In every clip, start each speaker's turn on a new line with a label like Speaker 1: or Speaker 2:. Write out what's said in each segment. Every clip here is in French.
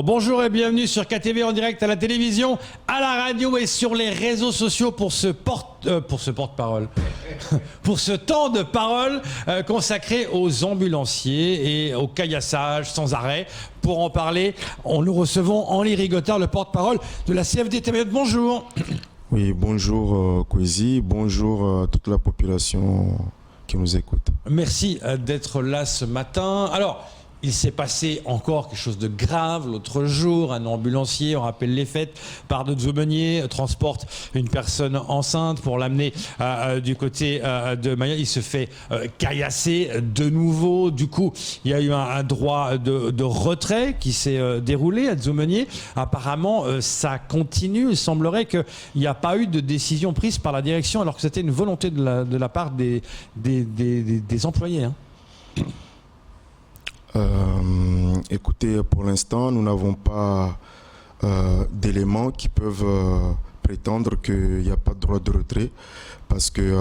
Speaker 1: Bonjour et bienvenue sur KTV en direct à la télévision, à la radio et sur les réseaux sociaux pour ce porte-parole, pour ce temps de parole consacré aux ambulanciers et au caillassage sans arrêt. Pour en parler, nous recevons Henri Rigotard, le porte-parole de la CFDT. Bonjour.
Speaker 2: Oui, bonjour Kwesi, bonjour toute la population qui nous écoute.
Speaker 1: Merci d'être là ce matin. Alors, il s'est passé encore quelque chose de grave l'autre jour. Un ambulancier, on rappelle les faits, part de Dzoumenier, transporte une personne enceinte pour l'amener du côté de Mayotte. Il se fait caillasser de nouveau. Du coup, il y a eu un droit de retrait qui s'est déroulé à Dzoumenier. Apparemment, ça continue. Il semblerait qu'il n'y a pas eu de décision prise par la direction alors que c'était une volonté de la part des employés. Hein.
Speaker 2: Écoutez, pour l'instant, nous n'avons pas d'éléments qui peuvent prétendre qu'il n'y a pas de droit de retrait parce que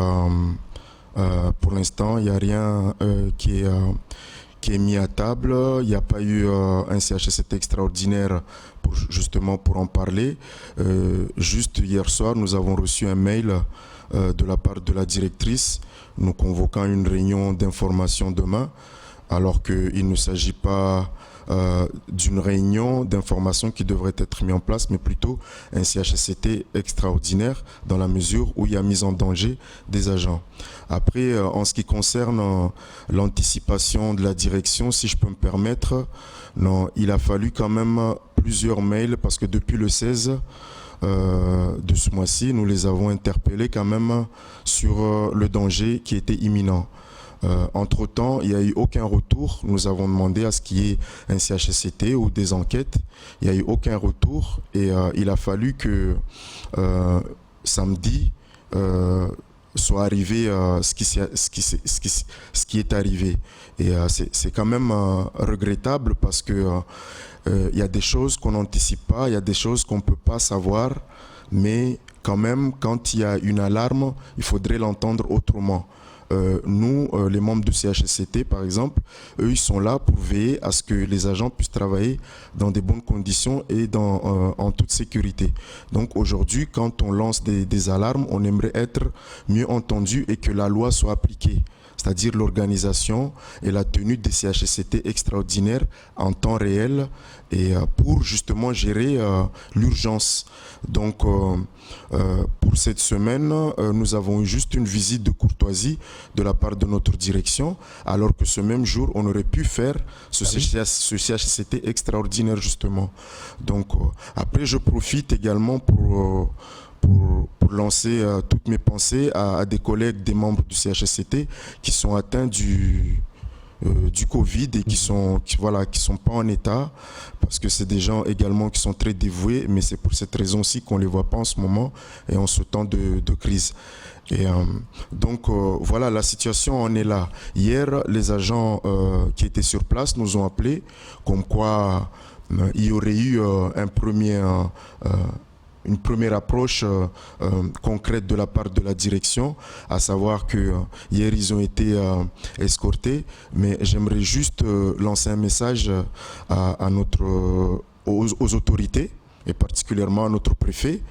Speaker 2: pour l'instant, il n'y a rien qui est mis à table. Il n'y a pas eu un CHSCT extraordinaire justement pour en parler. Juste hier soir, nous avons reçu un mail de la part de la directrice nous convoquant une réunion d'information demain, alors qu'il ne s'agit pas d'une réunion d'information qui devrait être mise en place, mais plutôt un CHSCT extraordinaire dans la mesure où il y a mise en danger des agents. Après, en ce qui concerne l'anticipation de la direction, si je peux me permettre, non, il a fallu quand même plusieurs mails parce que depuis le 16 de ce mois-ci, nous les avons interpellés quand même sur le danger qui était imminent. Entre-temps, il n'y a eu aucun retour. Nous avons demandé à ce qu'il y ait un CHSCT ou des enquêtes. Il n'y a eu aucun retour et il a fallu que samedi soit arrivé ce qui est arrivé. Et c'est quand même regrettable parce que il y a des choses qu'on n'anticipe pas, il y a des choses qu'on ne peut pas savoir, mais quand même, quand il y a une alarme, il faudrait l'entendre autrement. Nous, les membres du CHSCT, par exemple, eux, ils sont là pour veiller à ce que les agents puissent travailler dans des bonnes conditions et en toute sécurité. Donc aujourd'hui, quand on lance des alarmes, on aimerait être mieux entendu et que la loi soit appliquée, c'est-à-dire l'organisation et la tenue des CHSCT extraordinaires en temps réel et pour justement gérer l'urgence. Donc pour cette semaine, nous avons eu juste une visite de courtoisie de la part de notre direction, alors que ce même jour, on aurait pu faire ce CHSCT extraordinaire justement. Donc après, je profite également pour lancer toutes mes pensées à des collègues, des membres du CHSCT qui sont atteints du Covid et qui sont pas en état, parce que c'est des gens également qui sont très dévoués, mais c'est pour cette raison aussi qu'on les voit pas en ce moment et en ce temps de crise. Et donc voilà, la situation en est là. Hier, les agents qui étaient sur place nous ont appelés comme quoi il y aurait eu une première approche concrète de la part de la direction, à savoir que hier ils ont été escortés, mais j'aimerais juste lancer un message aux autorités et particulièrement à notre préfet,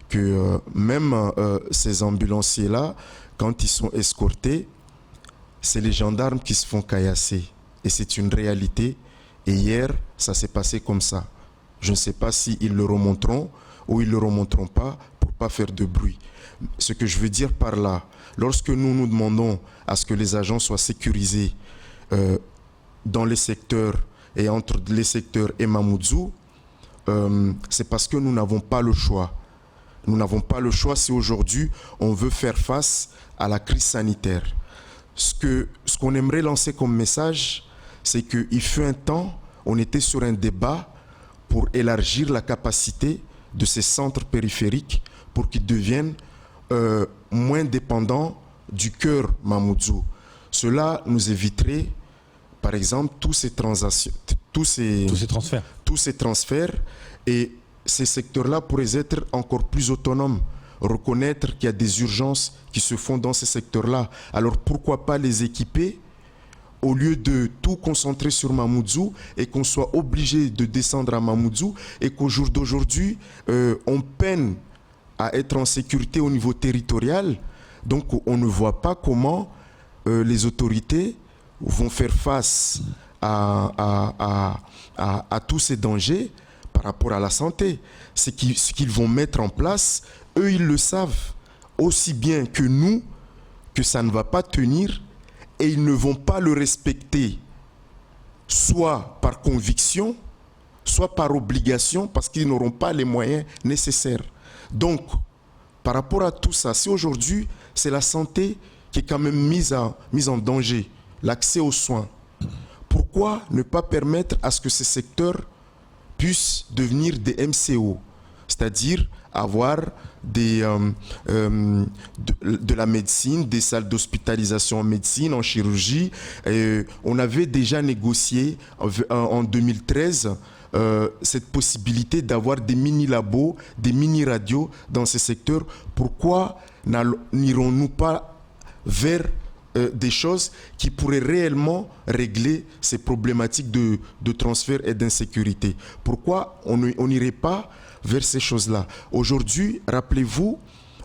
Speaker 2: que même ces ambulanciers-là, quand ils sont escortés, c'est les gendarmes qui se font caillasser et c'est une réalité. Et hier, ça s'est passé comme ça. Je ne sais pas s'ils le remonteront ou ils ne le remonteront pas pour ne pas faire de bruit. Ce que je veux dire par là, lorsque nous demandons à ce que les agents soient sécurisés dans les secteurs et entre les secteurs et Mamoudzou, c'est parce que nous n'avons pas le choix. Nous n'avons pas le choix si aujourd'hui on veut faire face à la crise sanitaire. Ce qu'on aimerait lancer comme message, c'est qu'il fut un temps, on était sur un débat pour élargir la capacité de ces centres périphériques pour qu'ils deviennent moins dépendants du cœur Mamoudzou. Cela nous éviterait, par exemple, tous ces transferts et ces secteurs-là pourraient être encore plus autonomes. Reconnaître qu'il y a des urgences qui se font dans ces secteurs-là. Alors pourquoi pas les équiper au lieu de tout concentrer sur Mamoudzou et qu'on soit obligé de descendre à Mamoudzou et qu'au jour d'aujourd'hui, on peine à être en sécurité au niveau territorial. Donc on ne voit pas comment les autorités vont faire face à tous ces dangers par rapport à la santé. Ce qu'ils vont mettre en place, eux, ils le savent aussi bien que nous, que ça ne va pas tenir, et ils ne vont pas le respecter, soit par conviction, soit par obligation, parce qu'ils n'auront pas les moyens nécessaires. Donc, par rapport à tout ça, si aujourd'hui, c'est la santé qui est quand même mise en danger, l'accès aux soins, pourquoi ne pas permettre à ce que ces secteurs puissent devenir des MCO, c'est-à-dire avoir de la médecine, des salles d'hospitalisation en médecine, en chirurgie. On avait déjà négocié en 2013 cette possibilité d'avoir des mini-labos, des mini-radios dans ces secteurs. Pourquoi n'irons-nous pas vers des choses qui pourraient réellement régler ces problématiques de transfert et d'insécurité? Pourquoi on n'irait pas vers ces choses-là? Aujourd'hui, rappelez-vous,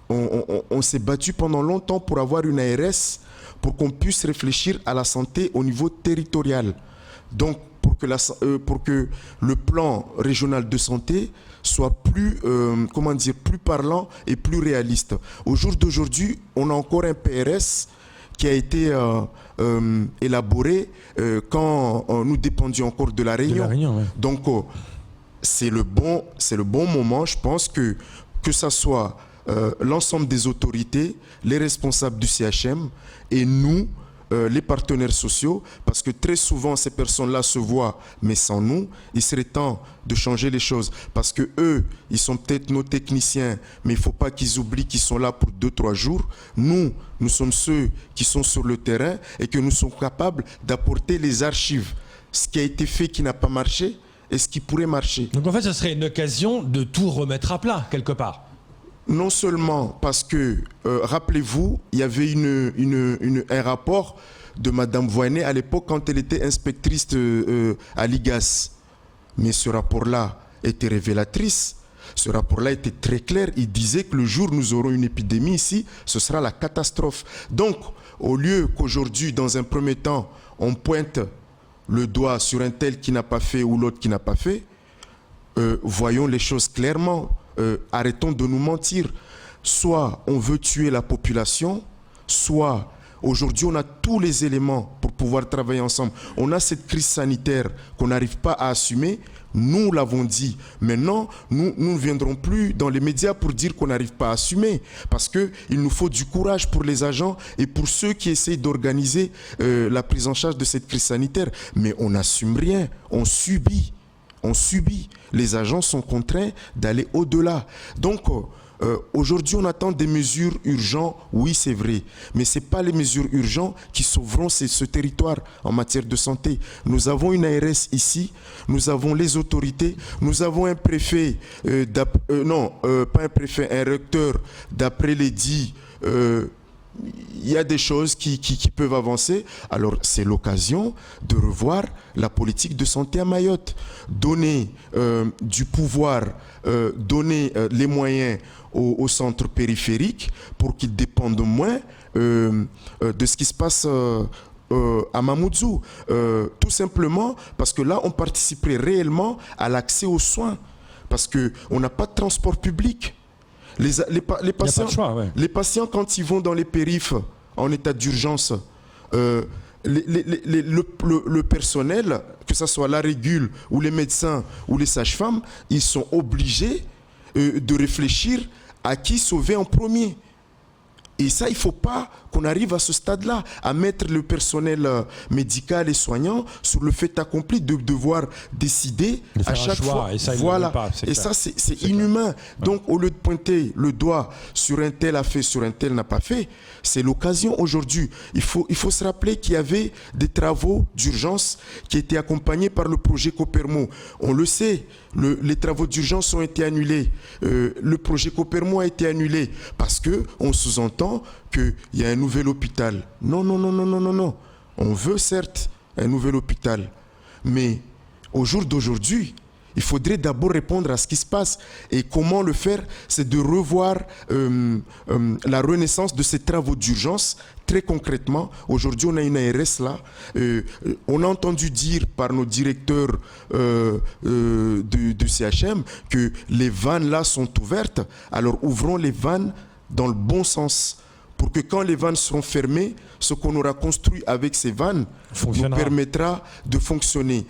Speaker 2: on s'est battu pendant longtemps pour avoir une ARS, pour qu'on puisse réfléchir à la santé au niveau territorial. Donc, pour que le plan régional de santé soit plus, plus parlant et plus réaliste. Au jour d'aujourd'hui, on a encore un PRS qui a été élaboré quand nous dépendions encore de la Réunion.
Speaker 1: Ouais.
Speaker 2: Donc, c'est le bon moment, je pense, que ça soit l'ensemble des autorités, les responsables du CHM et nous, les partenaires sociaux, parce que très souvent ces personnes-là se voient, mais sans nous, il serait temps de changer les choses, parce que eux, ils sont peut-être nos techniciens, mais il ne faut pas qu'ils oublient qu'ils sont là pour 2-3 jours. Nous sommes ceux qui sont sur le terrain et que nous sommes capables d'apporter les archives, ce qui a été fait qui n'a pas marché et ce qui pourrait marcher.
Speaker 1: Donc en fait, ce serait une occasion de tout remettre à plat, quelque part.
Speaker 2: Non seulement parce que, rappelez-vous, il y avait un rapport de Madame Voynet à l'époque quand elle était inspectrice à l'IGAS. Mais ce rapport-là était révélatrice. Ce rapport-là était très clair. Il disait que le jour où nous aurons une épidémie ici, ce sera la catastrophe. Donc, au lieu qu'aujourd'hui, dans un premier temps, on pointe le doigt sur un tel qui n'a pas fait ou l'autre qui n'a pas fait, voyons les choses clairement. Arrêtons de nous mentir. Soit on veut tuer la population, soit aujourd'hui on a tous les éléments pour pouvoir travailler ensemble. On a cette crise sanitaire qu'on n'arrive pas à assumer. Nous l'avons dit. Maintenant, nous ne viendrons plus dans les médias pour dire qu'on n'arrive pas à assumer. Parce qu'il nous faut du courage pour les agents et pour ceux qui essayent d'organiser la prise en charge de cette crise sanitaire. Mais on n'assume rien. On subit. On subit. Les agents sont contraints d'aller au-delà. Donc, aujourd'hui, on attend des mesures urgentes. Oui, c'est vrai. Mais ce n'est pas les mesures urgentes qui sauveront ce territoire en matière de santé. Nous avons une ARS ici. Nous avons les autorités. Nous avons un préfet. Pas un préfet, un recteur. D'après les dits, il y a des choses qui peuvent avancer. Alors, c'est l'occasion de revoir la politique de santé à Mayotte. Donner du pouvoir, donner les moyens aux centres périphériques pour qu'ils dépendent moins de ce qui se passe à Mamoudzou. Tout simplement parce que là, on participerait réellement à l'accès aux soins. Parce qu'on n'a pas de transport public. Les patients, quand ils vont dans les périphes en état d'urgence, le personnel, que ce soit la régule ou les médecins ou les sages-femmes, ils sont obligés de réfléchir à qui sauver en premier. Et ça, il ne faut pas qu'on arrive à ce stade-là, à mettre le personnel médical et soignant sur le fait accompli de devoir décider à chaque fois.
Speaker 1: Et ça,
Speaker 2: voilà.
Speaker 1: Et
Speaker 2: ça, c'est inhumain. Ouais. Donc, au lieu de pointer le doigt sur un tel a fait, sur un tel n'a pas fait, c'est l'occasion aujourd'hui. Il faut se rappeler qu'il y avait des travaux d'urgence qui étaient accompagnés par le projet Copermo. On le sait, les travaux d'urgence ont été annulés. Le projet Copermo a été annulé parce qu'on sous-entend qu'il y a un nouvel hôpital. Non. On veut certes un nouvel hôpital, mais au jour d'aujourd'hui, il faudrait d'abord répondre à ce qui se passe. Et comment le faire? C'est de revoir la renaissance de ces travaux d'urgence. Très concrètement, aujourd'hui, on a une ARS là. On a entendu dire par nos directeurs du CHM que les vannes là sont ouvertes. Alors ouvrons les vannes dans le bon sens, pour que quand les vannes seront fermées, ce qu'on aura construit avec ces vannes nous permettra de fonctionner.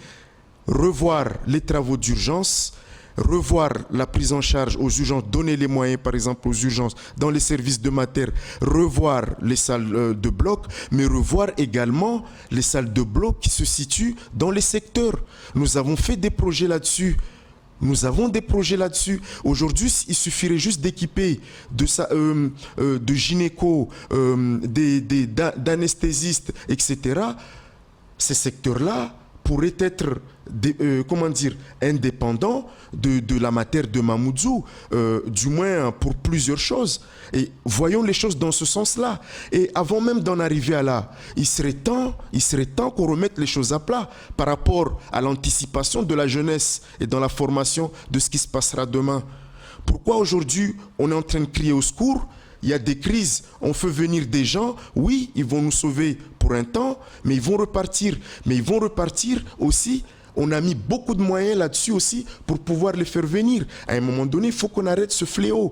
Speaker 2: Revoir les travaux d'urgence, revoir la prise en charge aux urgences, donner les moyens par exemple aux urgences dans les services de mater, revoir les salles de bloc, mais revoir également les salles de bloc qui se situent dans les secteurs. Nous avons fait des projets là-dessus. Nous avons des projets là-dessus. Aujourd'hui, il suffirait juste d'équiper de gynéco, d'anesthésistes, etc. Ces secteurs-là pourraient être indépendants de la matière de Mamoudzou, du moins pour plusieurs choses. Et voyons les choses dans ce sens-là. Et avant même d'en arriver à là, il serait temps qu'on remette les choses à plat par rapport à l'anticipation de la jeunesse et dans la formation de ce qui se passera demain. Pourquoi aujourd'hui on est en train de crier au secours? Il y a des crises, on fait venir des gens, oui, ils vont nous sauver pour un temps, mais ils vont repartir. Mais ils vont repartir aussi, on a mis beaucoup de moyens là-dessus aussi pour pouvoir les faire venir. À un moment donné, il faut qu'on arrête ce fléau.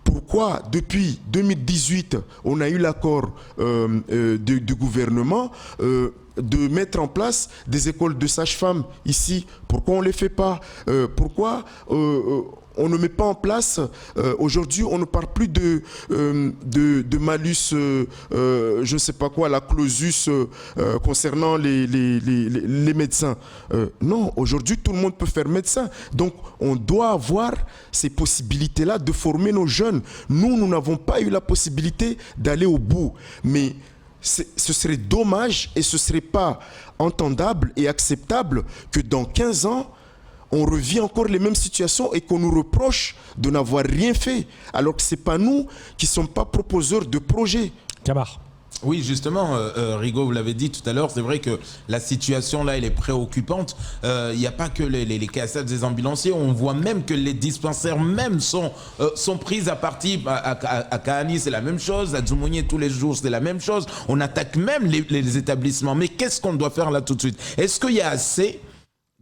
Speaker 2: Pourquoi depuis 2018, on a eu l'accord du gouvernement de mettre en place des écoles de sages-femmes ici? Pourquoi on ne les fait pas? Pourquoi on ne met pas en place, aujourd'hui on ne parle plus de malus, je ne sais pas quoi, la clausus concernant les médecins. Non, aujourd'hui tout le monde peut faire médecin. Donc on doit avoir ces possibilités-là de former nos jeunes. Nous n'avons pas eu la possibilité d'aller au bout. Mais ce serait dommage et ce ne serait pas entendable et acceptable que dans 15 ans, on revit encore les mêmes situations et qu'on nous reproche de n'avoir rien fait, alors que ce n'est pas nous qui ne sommes pas proposeurs de projets.
Speaker 1: Camar.
Speaker 3: Oui, justement, Rigaud, vous l'avez dit tout à l'heure, c'est vrai que la situation là, elle est préoccupante. Il n'y a pas que les cassettes des ambulanciers, on voit même que les dispensaires même sont prises à partie. À Kahani, c'est la même chose, à Djoumounié, tous les jours, c'est la même chose. On attaque même les établissements. Mais qu'est-ce qu'on doit faire là tout de suite? Est-ce qu'il y a assez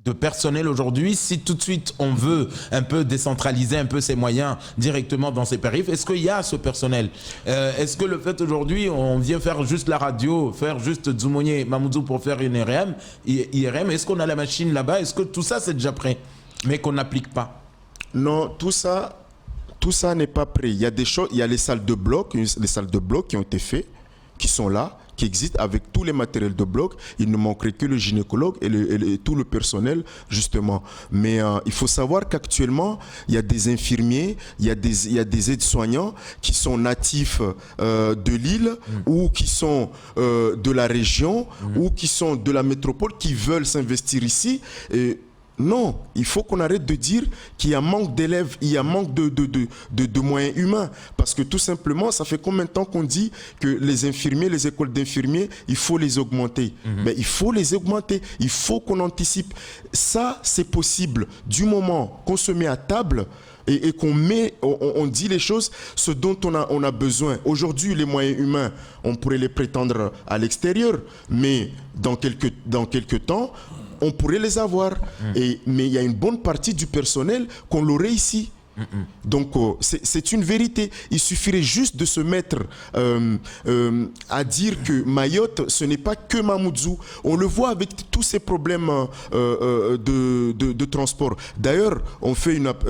Speaker 3: de personnel aujourd'hui, si tout de suite on veut un peu décentraliser un peu ces moyens directement dans ces périphes, est-ce qu'il y a ce personnel? Est-ce que le fait aujourd'hui, on vient faire juste la radio, faire juste Djoumounié, Mamoudzou pour faire une IRM, est-ce qu'on a la machine là-bas? Est-ce que tout ça c'est déjà prêt, mais qu'on n'applique pas?
Speaker 2: Non, tout ça n'est pas prêt. Il y a des choses, il y a les salles de bloc qui ont été faites, qui sont là, qui existent avec tous les matériels de bloc. Il ne manquerait que le gynécologue et tout le personnel, justement. Mais il faut savoir qu'actuellement, il y a des infirmiers, il y a des aides-soignants qui sont natifs de l'île ou qui sont de la région ou qui sont de la métropole, qui veulent s'investir ici. Non, il faut qu'on arrête de dire qu'il y a manque d'élèves, il y a manque de moyens humains. Parce que tout simplement, ça fait combien de temps qu'on dit que les infirmiers, les écoles d'infirmiers, il faut les augmenter. Mais il faut les augmenter, il faut qu'on anticipe. Ça, c'est possible du moment qu'on se met à table et on dit les choses, ce dont on a besoin. Aujourd'hui, les moyens humains, on pourrait les prétendre à l'extérieur, mais dans quelques temps, on pourrait les avoir. Mais il y a une bonne partie du personnel qu'on l'aurait ici. Donc c'est une vérité. Il suffirait juste de se mettre à dire que Mayotte, ce n'est pas que Mamoudzou. On le voit avec tous ces problèmes de transport. D'ailleurs,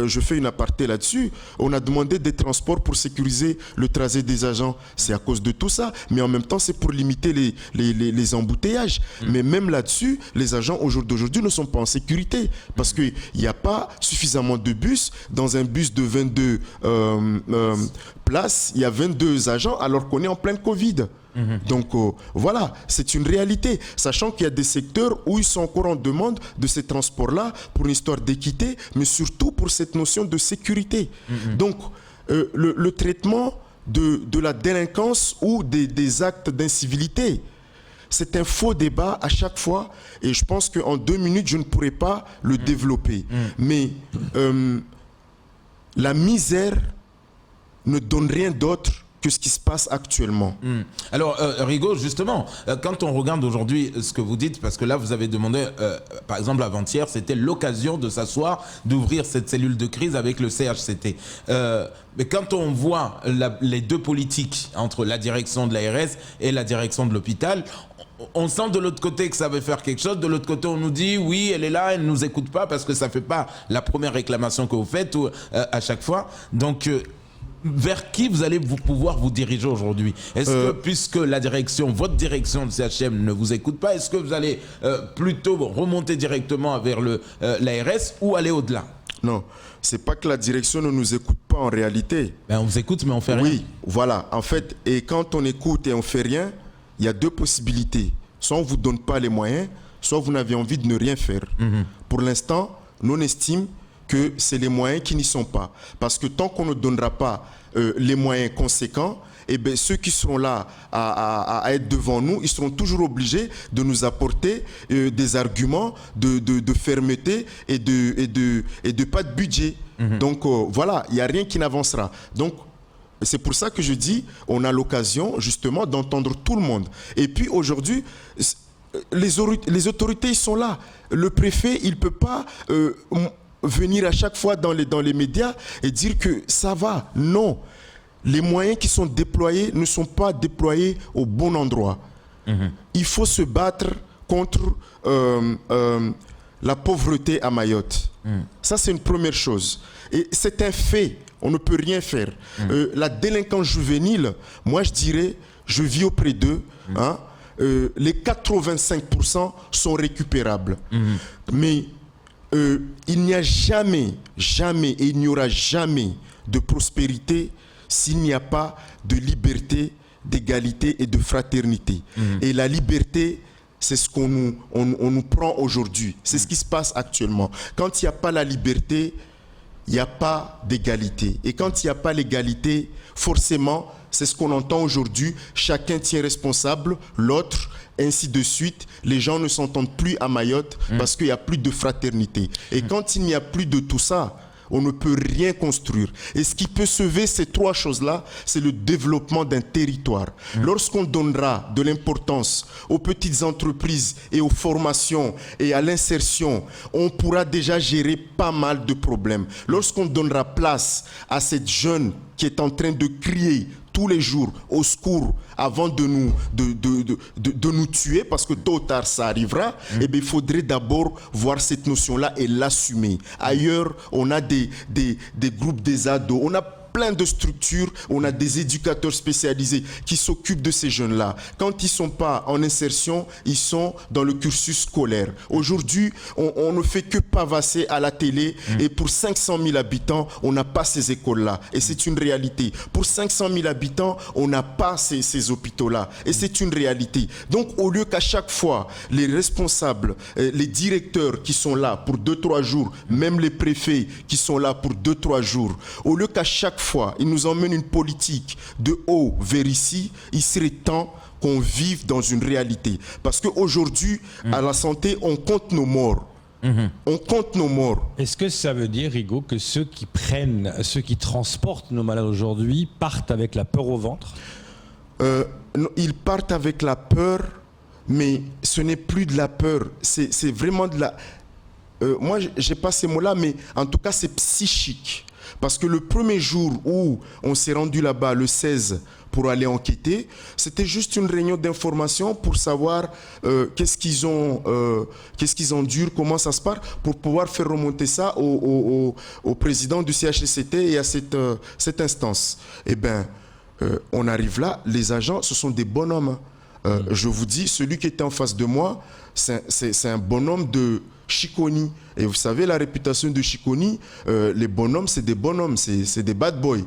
Speaker 2: je fais une aparté là-dessus. On a demandé des transports pour sécuriser le trajet des agents. C'est à cause de tout ça. Mais en même temps, c'est pour limiter les embouteillages. Mais même là-dessus, les agents d'aujourd'hui ne sont pas en sécurité. Parce qu'il n'y a pas suffisamment de bus. Dans un bus de 22 places, il y a 22 agents alors qu'on est en pleine Covid. Donc voilà, c'est une réalité. Sachant qu'il y a des secteurs où ils sont encore en demande de ces transports-là pour une histoire d'équité, mais surtout pour cette notion de sécurité. Donc le traitement de la délinquance ou des actes d'incivilité, c'est un faux débat à chaque fois et je pense qu'en 2 minutes, je ne pourrais pas le développer. Mais la misère ne donne rien d'autre que ce qui se passe actuellement.
Speaker 3: Alors, Rigaud, justement, quand on regarde aujourd'hui ce que vous dites, parce que là, vous avez demandé, par exemple, avant-hier, c'était l'occasion de s'asseoir, d'ouvrir cette cellule de crise avec le CHCT. Mais quand on voit les deux politiques entre la direction de l'ARS et la direction de l'hôpital, on sent de l'autre côté que ça veut faire quelque chose. De l'autre côté, on nous dit, oui, elle est là, elle ne nous écoute pas parce que ça ne fait pas la première réclamation que vous faites à chaque fois. Donc, vers qui vous allez pouvoir vous diriger aujourd'hui? Est-ce que, puisque la direction, votre direction de CHM ne vous écoute pas, est-ce que vous allez plutôt remonter directement vers l'ARS ou aller au-delà?
Speaker 2: Non, c'est pas que la direction ne nous écoute pas en réalité.
Speaker 3: Ben, on vous écoute, mais on fait rien.
Speaker 2: Oui, voilà. En fait, et quand on écoute et on fait rien, il y a 2 possibilités. Soit on ne vous donne pas les moyens, soit vous n'avez envie de ne rien faire. Pour l'instant, nous on estime que c'est les moyens qui n'y sont pas. Parce que tant qu'on ne donnera pas les moyens conséquents, eh bien, ceux qui seront là à être devant nous, ils seront toujours obligés de nous apporter des arguments de fermeté et de pas de budget. Donc voilà, il n'y a rien qui n'avancera. Donc c'est pour ça que je dis, on a l'occasion justement d'entendre tout le monde. Et puis aujourd'hui, les autorités, ils sont là. Le préfet, il ne peut pas venir à chaque fois dans les médias et dire que ça va. Non. Les moyens qui sont déployés ne sont pas déployés au bon endroit. Il faut se battre contre la pauvreté à Mayotte. Ça, c'est une première chose. Et c'est un fait. On ne peut rien faire. La délinquance juvénile, moi je dirais, je vis auprès d'eux. Les 85% sont récupérables. Mais il n'y a jamais, et il n'y aura jamais de prospérité s'il n'y a pas de liberté, d'égalité et de fraternité. Et la liberté, c'est ce qu'on nous prend aujourd'hui. C'est ce qui se passe actuellement. Quand il n'y a pas la liberté, il n'y a pas d'égalité. Et quand il n'y a pas l'égalité, forcément, c'est ce qu'on entend aujourd'hui, chacun tient responsable, l'autre, ainsi de suite. Les gens ne s'entendent plus à Mayotte parce qu'il n'y a plus de fraternité. Et quand il n'y a plus de tout ça, on ne peut rien construire. Et ce qui peut sauver ces 3 choses-là, c'est le développement d'un territoire. Lorsqu'on donnera de l'importance aux petites entreprises et aux formations et à l'insertion, on pourra déjà gérer pas mal de problèmes. Lorsqu'on donnera place à cette jeune qui est en train de crier tous les jours au secours avant de nous tuer, parce que tôt ou tard ça arrivera, eh bien, il faudrait d'abord voir cette notion-là et l'assumer. Ailleurs, on a des groupes des ados, on a plein de structures, on a des éducateurs spécialisés qui s'occupent de ces jeunes-là. Quand ils ne sont pas en insertion, ils sont dans le cursus scolaire. Aujourd'hui, on ne fait que pavasser à la télé et pour 500 000 habitants, on n'a pas ces écoles-là. Et c'est une réalité. Pour 500 000 habitants, on n'a pas ces hôpitaux-là. Et c'est une réalité. Donc, au lieu qu'à chaque fois, les responsables, les directeurs qui sont là pour 2-3 jours, même les préfets qui sont là pour 2-3 jours, au lieu qu'à chaque fois, ils nous emmènent une politique de haut vers ici, il serait temps qu'on vive dans une réalité. Parce qu'aujourd'hui, à la santé, on compte nos morts. On compte nos morts.
Speaker 1: Est-ce que ça veut dire, Rigaud, que ceux qui transportent nos malades aujourd'hui partent avec la peur au ventre?
Speaker 2: Ils partent avec la peur, mais ce n'est plus de la peur. C'est vraiment de la... moi, je n'ai pas ces mots-là, mais en tout cas, c'est psychique. Parce que le premier jour où on s'est rendu là-bas, le 16, pour aller enquêter, c'était juste une réunion d'information pour savoir qu'est-ce qu'ils ont dur, comment ça se passe, pour pouvoir faire remonter ça au président du CHCT et à cette instance. Eh bien, on arrive là, les agents, ce sont des bonhommes. Je vous dis, celui qui était en face de moi, c'est un bonhomme de Chiconi. Et vous savez, la réputation de Chiconi, les bonhommes, c'est des bonhommes, c'est des bad boys.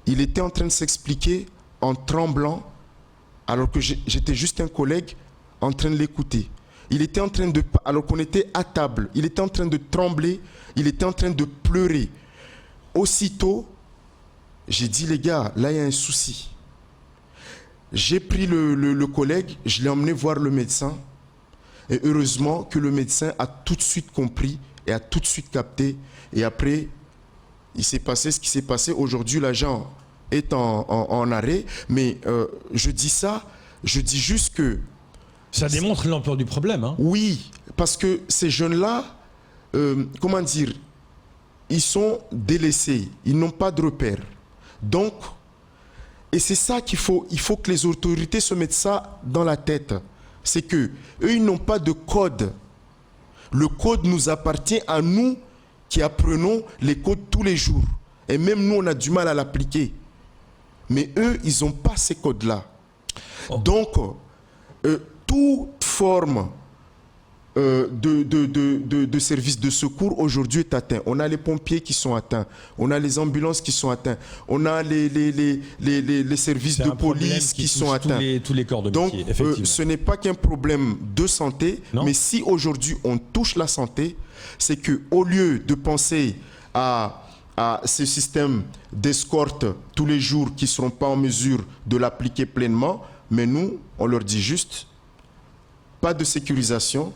Speaker 2: Il était en train de s'expliquer en tremblant, alors que j'étais juste un collègue en train de l'écouter. Il était en train de, alors qu'on était à table, il était en train de trembler, il était en train de pleurer. Aussitôt, j'ai dit, les gars, là, il y a un souci. J'ai pris le collègue, je l'ai emmené voir le médecin. Et heureusement que le médecin a tout de suite compris et a tout de suite capté. Et après, il s'est passé ce qui s'est passé. Aujourd'hui, l'agent est en arrêt. Mais je dis ça, je dis juste que...
Speaker 1: Ça démontre l'ampleur du problème. Hein.
Speaker 2: Oui, parce que ces jeunes-là, comment dire, ils sont délaissés, ils n'ont pas de repères. Donc, et c'est ça il faut que les autorités se mettent ça dans la tête. C'est que eux, ils n'ont pas de code. Le code nous appartient à nous qui apprenons les codes tous les jours. Et même nous, on a du mal à l'appliquer. Mais eux, ils n'ont pas ces codes-là. Oh. Donc, toute forme de services de secours aujourd'hui est atteint. On a les pompiers qui sont atteints, on a les ambulances qui sont atteints, on a les services de police qui sont atteints.
Speaker 1: Tous les corps de métier,
Speaker 2: donc, ce n'est pas qu'un problème de santé, mais si aujourd'hui on touche la santé, c'est qu'au lieu de penser à ce système d'escorte tous les jours qui ne seront pas en mesure de l'appliquer pleinement, mais nous, on leur dit juste, pas de sécurisation,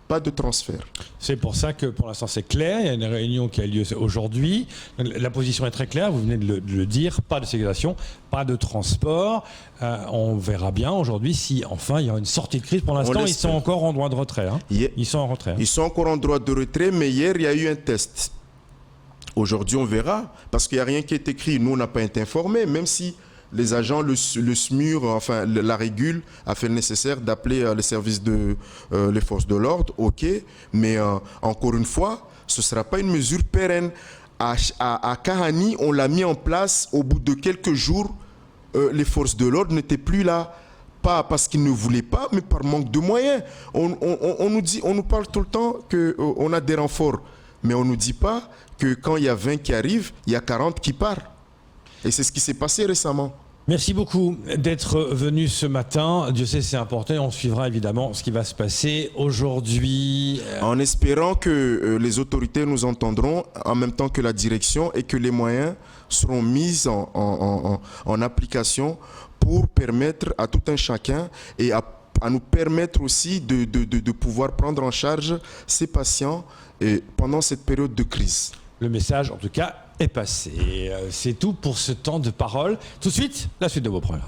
Speaker 2: pas de transfert.
Speaker 1: C'est pour ça que pour l'instant c'est clair, il y a une réunion qui a lieu aujourd'hui, la position est très claire, vous venez de le dire, pas de sécurisation, pas de transport, on verra bien aujourd'hui si enfin il y aura une sortie de crise. Pour l'instant ils sont encore en droit de retrait. Hein. Ils sont en retrait.
Speaker 2: Ils sont encore en droit de retrait, mais hier il y a eu un test. Aujourd'hui on verra, parce qu'il n'y a rien qui est écrit, nous on n'a pas été informés, même si les agents, le SMUR, enfin la régule a fait le nécessaire d'appeler les services les forces de l'ordre, ok, mais encore une fois, ce ne sera pas une mesure pérenne. À Kahani, on l'a mis en place, au bout de quelques jours, les forces de l'ordre n'étaient plus là. Pas parce qu'ils ne voulaient pas, mais par manque de moyens. On nous parle tout le temps qu'on a des renforts, mais on ne nous dit pas que quand il y a 20 qui arrivent, il y a 40 qui partent. Et c'est ce qui s'est passé récemment.
Speaker 1: Merci beaucoup d'être venu ce matin. Dieu sait c'est important et on suivra évidemment ce qui va se passer aujourd'hui.
Speaker 2: En espérant que les autorités nous entendront en même temps que la direction et que les moyens seront mis en application pour permettre à tout un chacun et à nous permettre aussi de pouvoir prendre en charge ces patients pendant cette période de crise.
Speaker 1: Le message en tout cas est passé. C'est tout pour ce temps de parole. Tout de suite, la suite de vos programmes.